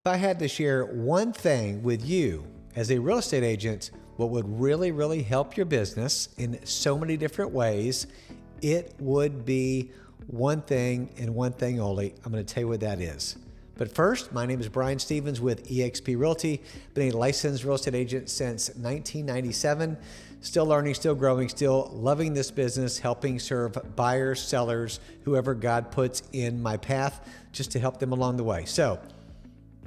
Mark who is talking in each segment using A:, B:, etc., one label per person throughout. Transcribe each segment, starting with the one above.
A: If I had to share one thing with you as a real estate agent, what would really help your business in so many different ways, it would be one thing and one thing only. I'm going to tell you what that is. But first, my name is Brian Stevens with eXp Realty. Been a licensed real estate agent since 1997. Still learning, still growing, still loving this business, helping serve buyers, sellers, whoever God puts in my path, just to help them along the way. So,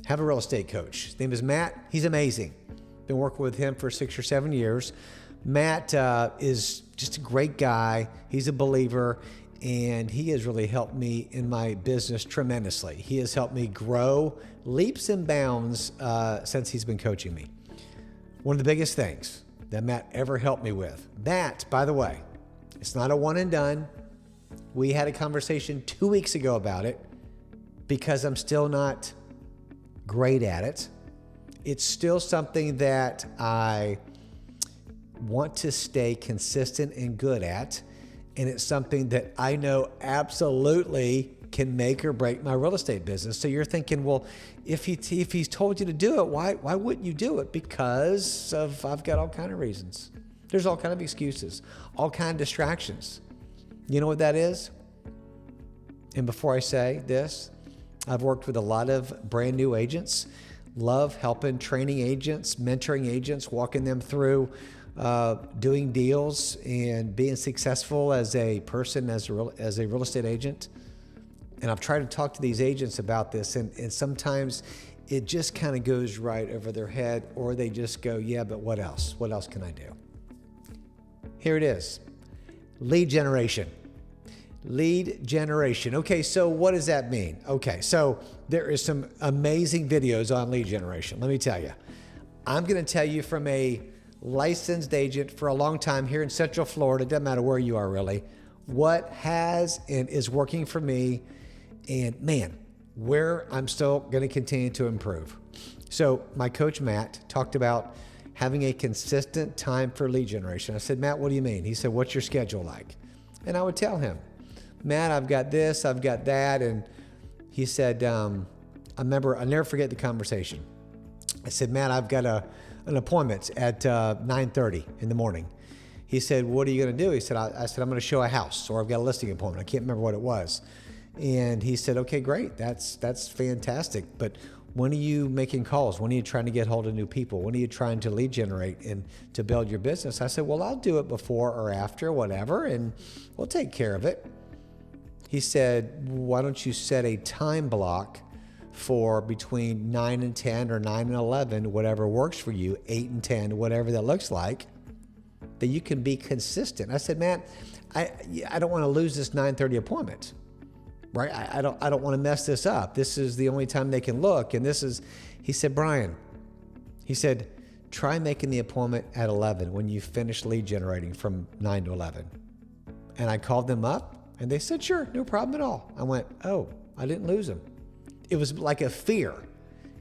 A: have a real estate coach. His name is Matt. He's amazing. Been working with him for 6 or 7 years. Matt is just a great guy. He's a believer, and he has really helped me in my business tremendously. He has helped me grow leaps and bounds since he's been coaching me. One of the biggest things that Matt ever helped me with. That, by the way, it's not a one and done. We had a conversation 2 weeks ago about it because I'm still not great at it. It's still something that I want to stay consistent and good at. And it's something that I know absolutely can make or break my real estate business. So you're thinking, well, if he's told you to do it, why wouldn't you do it? Because I've got all kind of reasons. There's all kind of excuses, all kind of distractions. You know what that is? And before I say this, I've worked with a lot of brand new agents, love helping training agents, mentoring agents, walking them through doing deals and being successful as a person, as a real estate agent. And I've tried to talk to these agents about this, and sometimes it just kind of goes right over their head, or they just go, yeah, but what else? What else can I do? Here it is. Lead generation. Lead generation. Okay, so what does that mean? Okay, so there is some amazing videos on lead generation. Let me tell you. I'm going to tell you from a licensed agent for a long time here in Central Florida, doesn't matter where you are really, what has and is working for me, and man, where I'm still going to continue to improve. So my coach, Matt, talked about having a consistent time for lead generation. I said, Matt, what do you mean? He said, what's your schedule like? And I would tell him, Matt, I've got this, I've got that. And he said, I remember, I'll never forget the conversation. I said, Matt, I've got an appointment at 9:30 in the morning. He said, what are you going to do? He said, I said, I'm going to show a house, or I've got a listing appointment. I can't remember what it was. And he said, okay, great. That's fantastic. But when are you making calls? When are you trying to get hold of new people? When are you trying to lead generate and to build your business? I said, well, I'll do it before or after, whatever, and we'll take care of it. He said, why don't you set a time block for between 9 and 10 or 9 and 11, whatever works for you, 8 and 10, whatever that looks like, that you can be consistent. I said, Matt, I don't want to lose this 9:30 appointment, right? I don't want to mess this up. This is the only time they can look. And he said, Brian, he said, try making the appointment at 11 when you finish lead generating from 9 to 11. And I called them up and they said, sure, no problem at all. I went, oh, I didn't lose them. It was like a fear.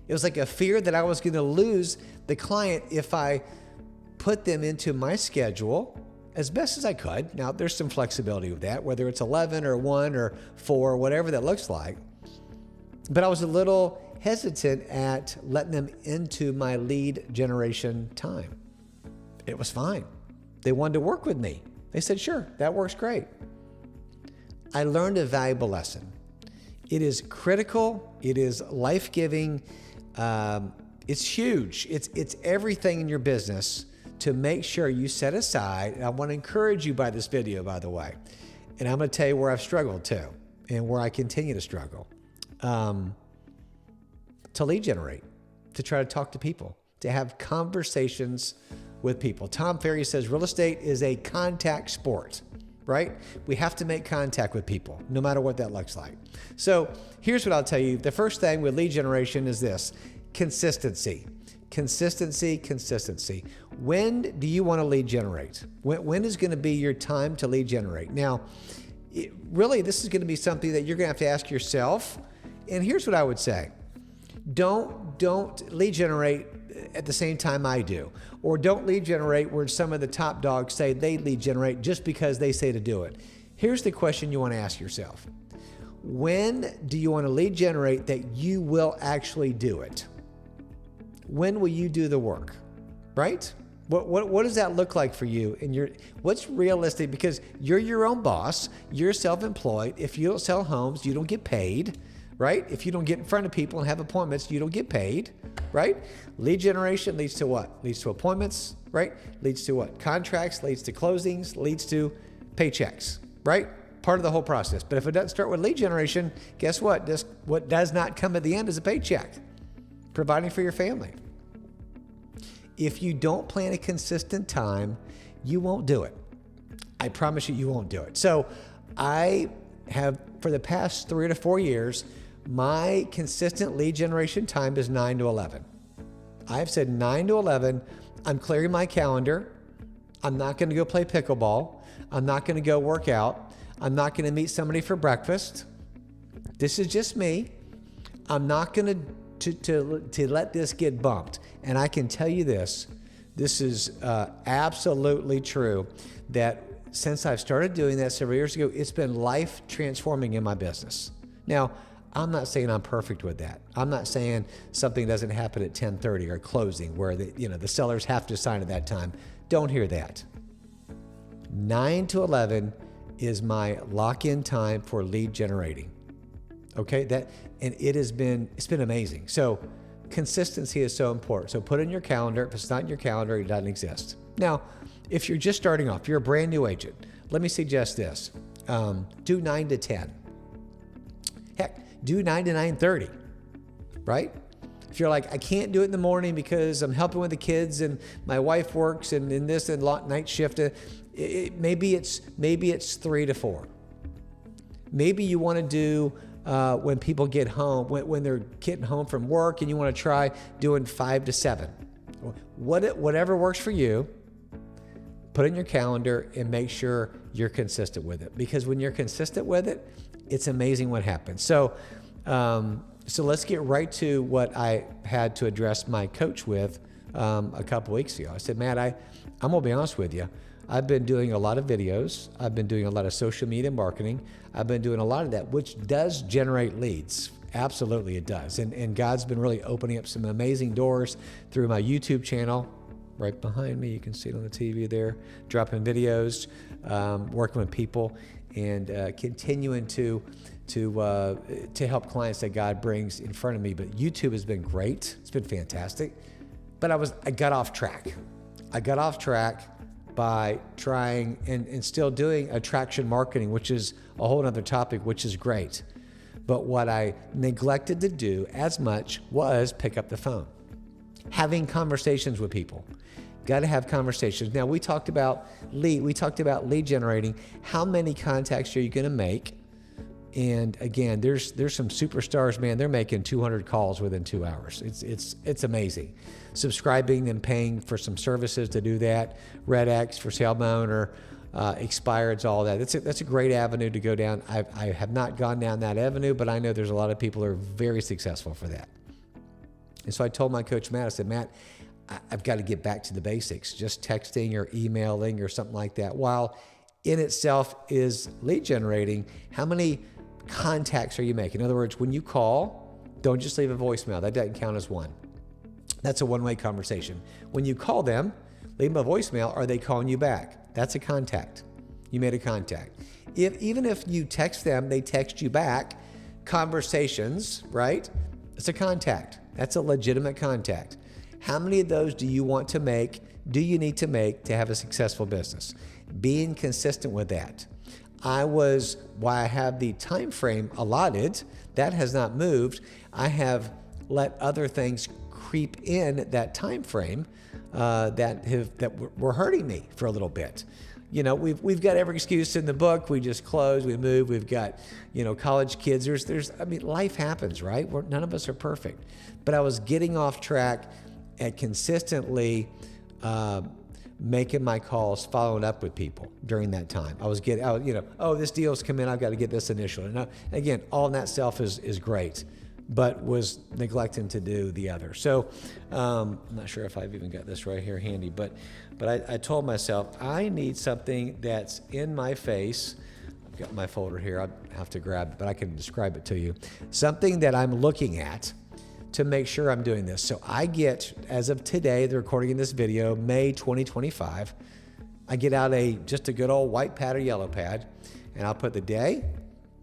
A: It was like a fear that I was going to lose the client if I put them into my schedule as best as I could. Now, there's some flexibility with that, whether it's 11 or 1 or 4, whatever that looks like. But I was a little hesitant at letting them into my lead generation time. It was fine. They wanted to work with me. They said, sure, that works great. I learned a valuable lesson. It is critical. It is life-giving. It's huge. It's everything in your business to make sure you set aside. And I want to encourage you by this video, by the way. And I'm going to tell you where I've struggled too, and where I continue to struggle. To lead generate, to try to talk to people, to have conversations with people. Tom Ferry says real estate is a contact sport. Right? We have to make contact with people, no matter what that looks like. So here's what I'll tell you. The first thing with lead generation is this: consistency. Consistency, consistency. When do you want to lead generate? When is going to be your time to lead generate? Now, really, this is going to be something that you're going to have to ask yourself. And here's what I would say. Don't lead generate at the same time I do. Or don't lead generate where some of the top dogs say they lead generate just because they say to do it. Here's the question you want to ask yourself. when do you want to lead generate that you will actually do it? When will you do the work, right? What does that look like for you? And what's realistic? Because you're your own boss, you're self-employed. If you don't sell homes, you don't get paid, right? If you don't get in front of people and have appointments, you don't get paid, right? Lead generation leads to what? Leads to appointments, right? Leads to what? Contracts, leads to closings, leads to paychecks, right? Part of the whole process. But if it doesn't start with lead generation, guess what? What does not come at the end is a paycheck, providing for your family. If you don't plan a consistent time, you won't do it. I promise you won't do it. So I have, for the past 3 to 4 years, my consistent lead generation time is 9 to 11. I've said 9 to 11, I'm clearing my calendar. I'm not going to go play pickleball. I'm not going to go work out. I'm not going to meet somebody for breakfast. This is just me. I'm not going to let this get bumped. And I can tell you this is absolutely true, that since I've started doing that several years ago, it's been life transforming in my business. Now, I'm not saying I'm perfect with that. I'm not saying something doesn't happen at 10:30 or closing where the sellers have to sign at that time. Don't hear that. 9 to 11 is my lock-in time for lead generating. Okay, it's been amazing. So consistency is so important. So put it in your calendar. If it's not in your calendar, it doesn't exist. Now, if you're just starting off, you're a brand new agent, let me suggest this. Do 9 to 10. Heck, do 9 to 9:30, right? If you're like, I can't do it in the morning because I'm helping with the kids and my wife works and in this and night shift, maybe it's 3 to 4. Maybe you want to do when people get home, when they're getting home from work, and you want to try doing 5 to 7. Whatever works for you, put it in your calendar and make sure you're consistent with it. Because when you're consistent with it, it's amazing what happens. So let's get right to what I had to address my coach with a couple weeks ago. I said, Matt, I'm gonna be honest with you. I've been doing a lot of videos. I've been doing a lot of social media marketing. I've been doing a lot of that, which does generate leads. Absolutely, it does. And God's been really opening up some amazing doors through my YouTube channel. Right behind me, you can see it on the TV there, dropping videos, working with people, and continuing to help clients that God brings in front of me. But YouTube has been great. It's been fantastic. But I got off track. I got off track by trying and still doing attraction marketing, which is a whole other topic, which is great. But what I neglected to do as much was pick up the phone. Having conversations with people. Got to have conversations. Now, we talked about lead generating. How many contacts are you going to make? And again, there's some superstars, man. They're making 200 calls within 2 hours. It's amazing. Subscribing and paying for some services to do that. Red X for sale by owner, expireds, all that. That's a great avenue to go down. I have not gone down that avenue, but I know there's a lot of people who are very successful for that. And so I told my coach, Matt, I said, Matt, I've got to get back to the basics. Just texting or emailing or something like that. While in itself is lead generating, how many contacts are you making? In other words, when you call, don't just leave a voicemail. That doesn't count as one. That's a one-way conversation. When you call them, leave them a voicemail. Are they calling you back? That's a contact. You made a contact. Even if you text them, they text you back. Conversations, right? It's a contact. That's a legitimate contact. How many of those do you want to make? Do you need to make to have a successful business? Being consistent with that. Why I have the time frame allotted, that has not moved. I have let other things creep in that time frame that were hurting me for a little bit. You know, we've got every excuse in the book. We just close, we move. We've got, college kids. Life happens, right? None of us are perfect. But I was getting off track at consistently making my calls, following up with people during that time. This deal's come in, I've got to get this initial. And again, all in that self is great, but was neglecting to do the other. So I'm not sure if I've even got this right here handy, but I told myself I need something that's in my face, got my folder here. I have to grab it, but I can describe it to you. Something that I'm looking at to make sure I'm doing this. So I get, as of today, the recording in this video, May 2025, I get out just a good old white pad or yellow pad, and I'll put the day.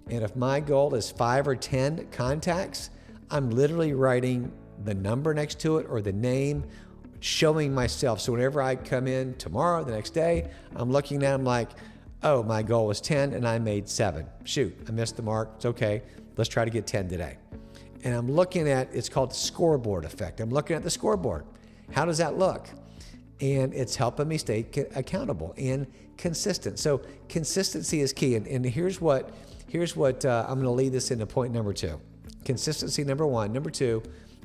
A: And if my goal is 5 or 10 contacts, I'm literally writing the number next to it or the name, showing myself. So whenever I come in tomorrow, the next day, I'm looking at them like, oh, my goal was 10 and I made 7. Shoot, I missed the mark. It's okay. Let's try to get 10 today. And I'm looking at, it's called the scoreboard effect. I'm looking at the scoreboard. How does that look? And it's helping me stay accountable and consistent. So consistency is key. And here's what I'm going to lead this into point number 2. Consistency, number 1. Number 2,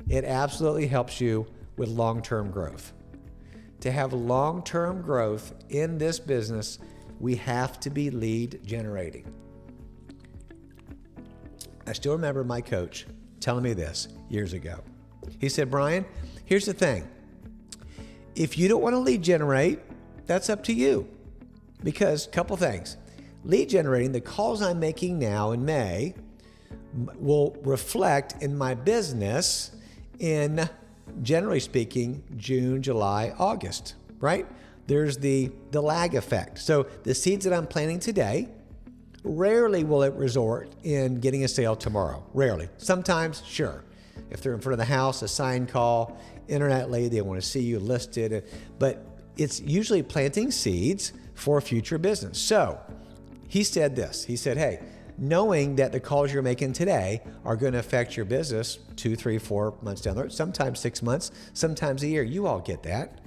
A: it absolutely helps you with long-term growth. To have long-term growth in this business, we have to be lead generating. I still remember my coach telling me this years ago. He said, Brian, here's the thing. If you don't want to lead generate, that's up to you. Because a couple things. Lead generating, the calls I'm making now in May will reflect in my business in, generally speaking, June, July, August, right? There's the lag effect. So the seeds that I'm planting today, rarely will it resort in getting a sale tomorrow. Rarely. Sometimes, sure. If they're in front of the house, a sign call, internet lead, they want to see you listed. But it's usually planting seeds for future business. So he said this. He said, hey, knowing that the calls you're making today are going to affect your business 2, 3, 4 months down the road, sometimes 6 months, sometimes a year. You all get that.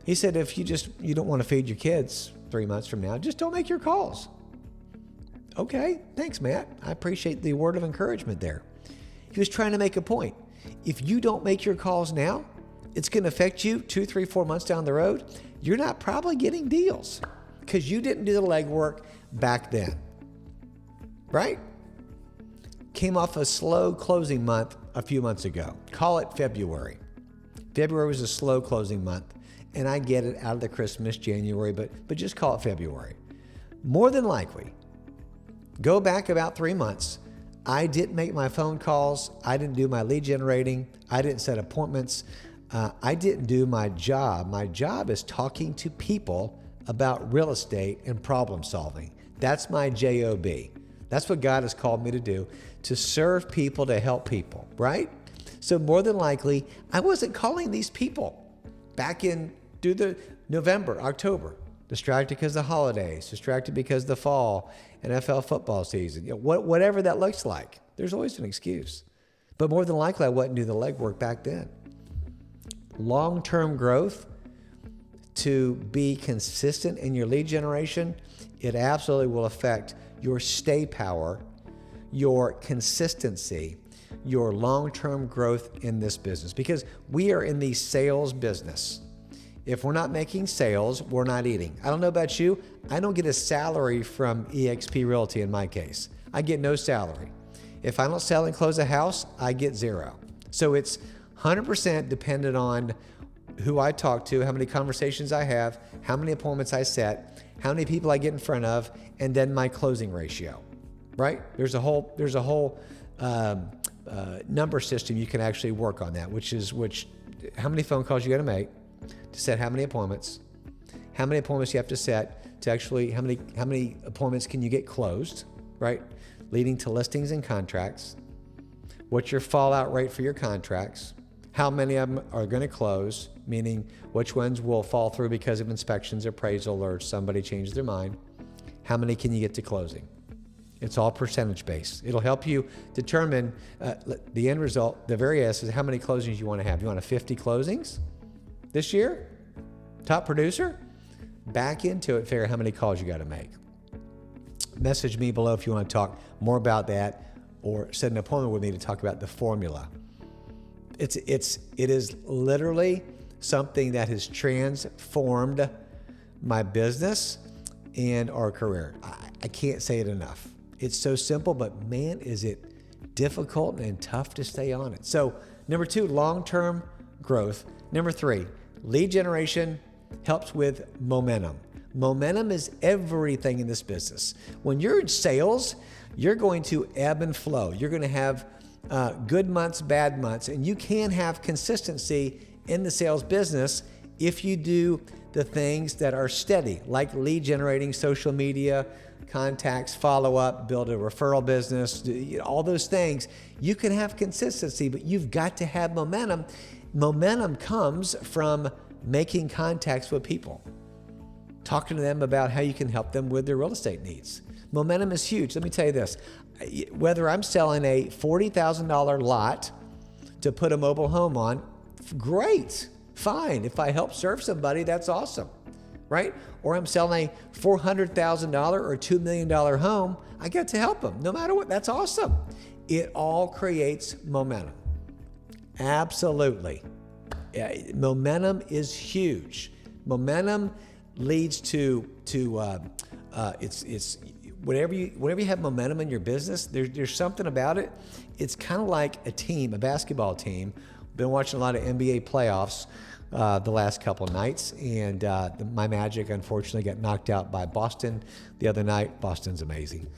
A: He said, if you don't want to feed your kids 3 months from now, just don't make your calls. Okay, thanks, Matt. I appreciate the word of encouragement there. He was trying to make a point. If you don't make your calls now, it's going to affect you 2, 3, 4 months down the road. You're not probably getting deals because you didn't do the legwork back then, right? Came off a slow closing month a few months ago. Call it February. February was a slow closing month, and I get it out of the Christmas, January, but just call it February. More than likely, go back about 3 months. I didn't make my phone calls. I didn't do my lead generating. I didn't set appointments. I didn't do my job. My job is talking to people about real estate and problem solving. That's my job. That's what God has called me to do, to serve people, to help people, right? So more than likely, I wasn't calling these people back in through the November, October. Distracted because of the holidays, distracted because of the fall, NFL football season, whatever that looks like. There's always an excuse. But more than likely, I wouldn't do the legwork back then. Long-term growth, to be consistent in your lead generation, it absolutely will affect your stay power, your consistency, your long-term growth in this business. Because we are in the sales business. If we're not making sales, we're not eating. I don't know about you. I don't get a salary from eXp Realty in my case. I get no salary. If I don't sell and close a house, I get 0. So it's 100% dependent on who I talk to, how many conversations I have, how many appointments I set, how many people I get in front of, and then my closing ratio, right? There's a whole number system you can actually work on that, which how many phone calls you got to make to set how many appointments you have to set to actually, how many appointments can you get closed, right? Leading to listings and contracts. What's your fallout rate for your contracts? How many of them are going to close, meaning which ones will fall through because of inspections, appraisal, or somebody changed their mind? How many can you get to closing? It's all percentage based. It'll help you determine the end result. The very essence is how many closings you want to have. You want to 50 closings this year? Top producer? Back into it, figure how many calls you got to make. Message me below if you want to talk more about that, or set an appointment with me to talk about the formula. It is literally something that has transformed my business and our career. I can't say it enough. It's so simple, but man, is it difficult and tough to stay on it. So number 2, long-term growth. Number 3, lead generation helps with momentum. Momentum is everything in this business. When you're in sales, you're going to ebb and flow. You're going to have good months, bad months, and you can have consistency in the sales business if you do the things that are steady, like lead generating, social media, contacts, follow up, build a referral business, all those things. You can have consistency, but you've got to have momentum. Momentum comes from making contacts with people, talking to them about how you can help them with their real estate needs. Momentum is huge. Let me tell you this, whether I'm selling a $40,000 lot to put a mobile home on, great, fine. If I help serve somebody, that's awesome, right? Or I'm selling a $400,000 or $2 million home, I get to help them. No matter what, that's awesome. It all creates momentum. Absolutely. Momentum is huge. Momentum leads to it's whenever you have momentum in your business, there's something about it. It's kind of like a team, a basketball team. Been watching a lot of NBA playoffs the last couple of nights, and my Magic unfortunately got knocked out by Boston the other night. Boston's amazing,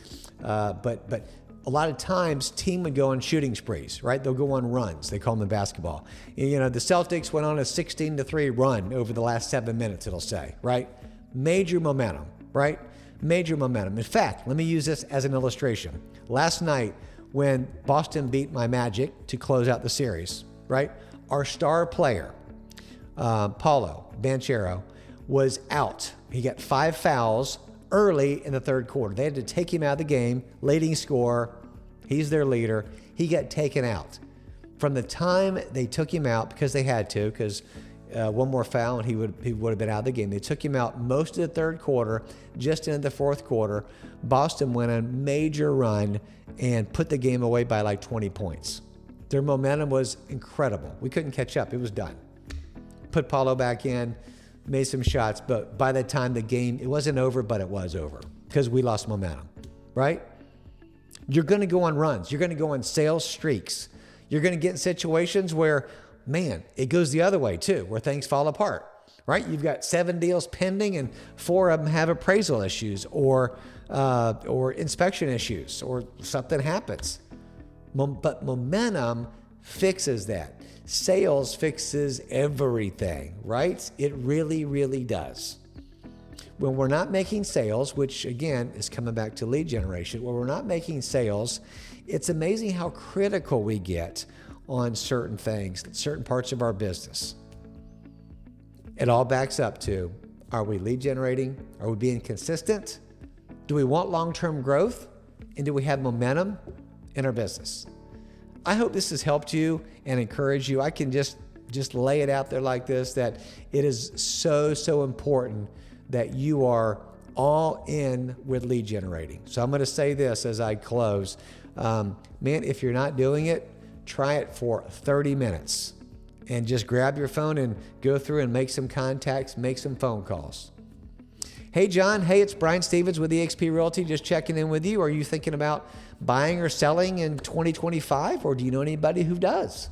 A: but a lot of times team would go on shooting sprees, right? They'll go on runs. They call them in basketball. You know, the Celtics went on a 16-3 run over the last 7 minutes, it'll say, right? Major momentum, right? Major momentum. In fact, let me use this as an illustration. Last night when Boston beat my Magic to close out the series, right? Our star player, Paulo Banchero, was out. He got 5 fouls early in the third quarter. They had to take him out of the game, leading scorer. He's their leader. He got taken out. From the time they took him out, because they had to, because one more foul and he would have been out of the game. They took him out most of the third quarter, just into the fourth quarter. Boston went on a major run and put the game away by like 20 points. Their momentum was incredible. We couldn't catch up. It was done. Put Paulo back in, made some shots, but by the time the game, it wasn't over, but it was over because we lost momentum, right? You're going to go on runs. You're going to go on sales streaks. You're going to get in situations where, man, it goes the other way too, where things fall apart, right? You've got 7 deals pending and 4 of them have appraisal issues or inspection issues or something happens. But momentum fixes that. Sales fixes everything, right? It really, really does. When we're not making sales, which again is coming back to lead generation, when we're not making sales, it's amazing how critical we get on certain things, certain parts of our business. It all backs up to, are we lead generating? Are we being consistent? Do we want long-term growth? And do we have momentum in our business? I hope this has helped you and encouraged you. I can just lay it out there like this, that it is so important that you are all in with lead generating. So I'm going to say this as I close. Man, if you're not doing it, try it for 30 minutes and just grab your phone and go through and make some contacts, make some phone calls. Hey, John. Hey, it's Brian Stevens with eXp Realty. Just checking in with you. Are you thinking about buying or selling in 2025, or do you know anybody who does?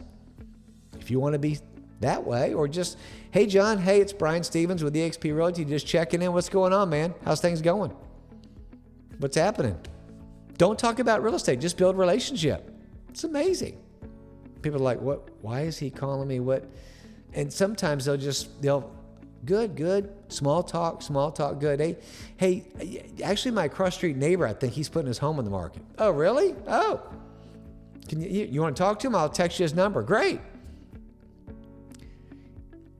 A: If you want to be that way, or just, hey, John. Hey, it's Brian Stevens with eXp Realty. Just checking in. What's going on, man? How's things going? What's happening? Don't talk about real estate. Just build a relationship. It's amazing. People are like, what? Why is he calling me? What? And sometimes they'll good. Small talk, good. Hey, actually my cross street neighbor, I think he's putting his home on the market. Oh, really? Oh, can you want to talk to him? I'll text you his number. Great.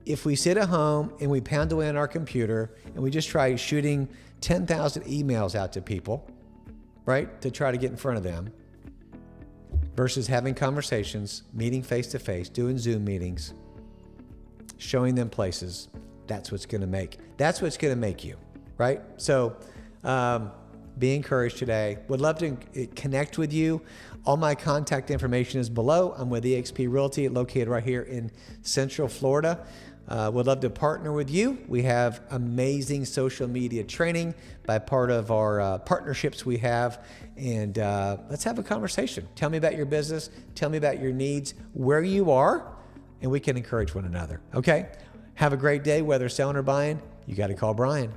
A: If we sit at home and we pound away on our computer and we just try shooting 10,000 emails out to people, right, to try to get in front of them, versus having conversations, meeting face to face, doing Zoom meetings, showing them places, that's what's going to make you, right? So be encouraged today. Would love to connect with you. All my contact information is below. I'm with eXp Realty, located right here in Central Florida. Would love to partner with you. We have amazing social media training by part of our partnerships we have. And let's have a conversation. Tell me about your business. Tell me about your needs, where you are, and we can encourage one another. Okay? Have a great day. Whether selling or buying, you got to call Brian.